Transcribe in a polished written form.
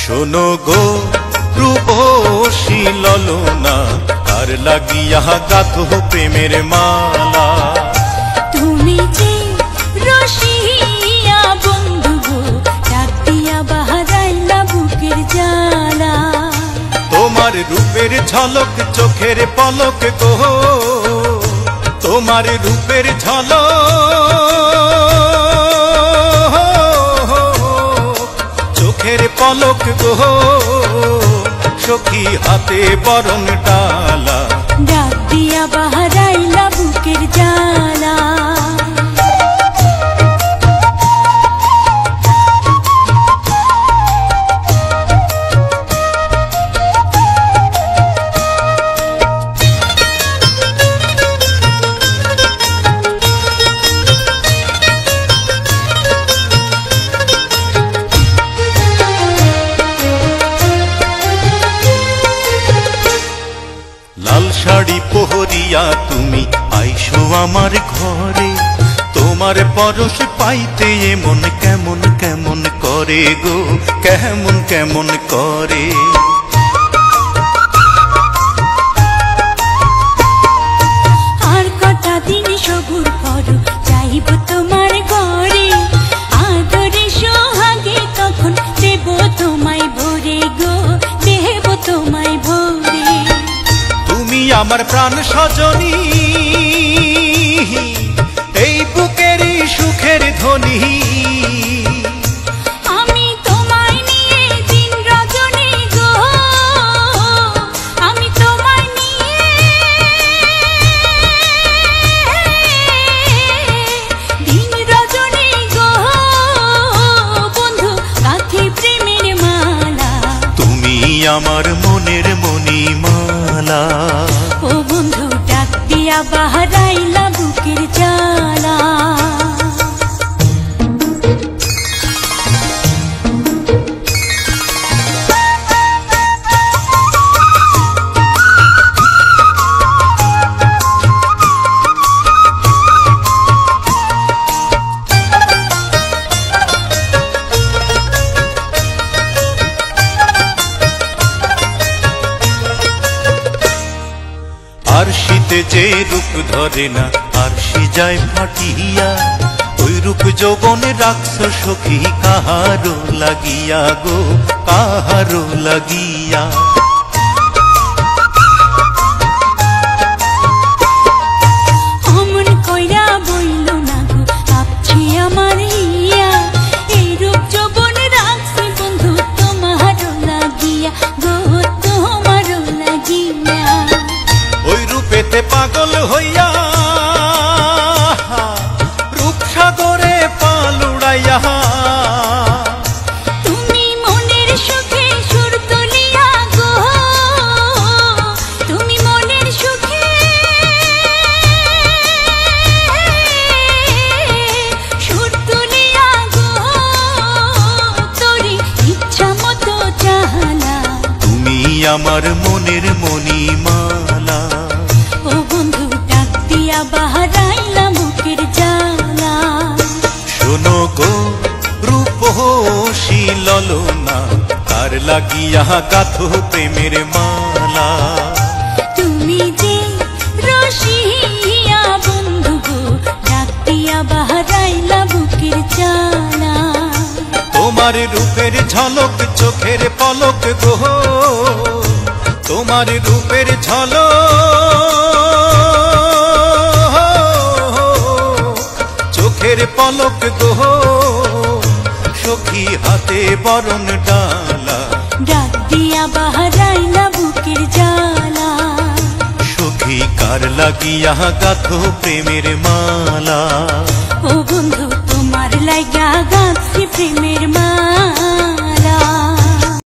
শোনো গো রূপসী ললনা, কার লাগিয়া গাথো প্রেমের মালা। তুমি যে রসিয়া বন্ধু গো, ডাক দিয়া বাহারাইলা বুকের জ্বালা। তোমার রূপের ঝলক চোখের পলক গো, তোমার রূপের ঝলক চোখের পলক গো, সখী হাতে বরণ ডালা। ডাক দিয়া বাহারাইলা বুকের জ্বালা। লাল শাড়ি পহরিয়া তুমি আইসো আমার ঘরে, তোমার পরশ পাইতে এমন কেমন কেমন করে গো, কেমন কেমন করে। আর কটা দিন সবুর করো, যাইব তোমার ঘরে। আদরে সোহাগে তখন দেব তোমায় ভরে গো, দেব তোমায় ভরে। তুমি আমার প্রাণ সজনী, এই বুকেরই সুখের ধ্বনি। আমি তোমায় নিয়ে দিন রজনী গো, আমি তোমায় নিয়ে দিন রজনী গো, বন্ধু গাঁথি প্রেমের মালা। তুমি আমার মনের মণিমালা। ও বন্ধু ডাক দিয়া বাহারাইলা বুকের জ্বালা। আর শীতে যে রূপ ধরে না, আর সে যায় ফাটিয়া, ওই রূপ যৌবনে রাখছ সখী কাহারো লাগিয়া গো, কাহারো লাগিয়া। অমন কইরা বইল না গো, আপছি আমার হিয়া। এই রূপ যৌবন রাখছি বন্ধু তোমারও লাগিয়া গো, তোমারও লাগিয়া। ওই রূপেতে পাগল হইয়া, রূপসাগরে পাল উড়াইয়া। তুমি মনের সুখে সুর তুলিয়া গো, তুমি মনের সুখে সুর তুলিয়া গো, তোরি ইচ্ছা মতো চালা। তুমি আমার মনের মণিমালা। ও বন্ধু ডাক দিয়া বাহারাইলা মুখের জ্বালা। শোনো গো রূপসী ললনা, কার লাগিয়া গাথো প্রেমের মালা। তুমি যে রসিয়া বন্ধু গো, ডাক দিয়া বাহারাইলা বুকের জ্বালা। তোমার রূপের ঝলক চোখের পলক গো, তোমার রূপের ঝলক চোখের পলক গো, সখী হাতে বরণ ডালা। ডাক দিয়া বাহারাইলা বুকের জ্বালা। সখী কার লাগিয়া গাথো প্রেমের মালা। ও বন্ধু তোমার লাগা গাছি প্রেমের মালা।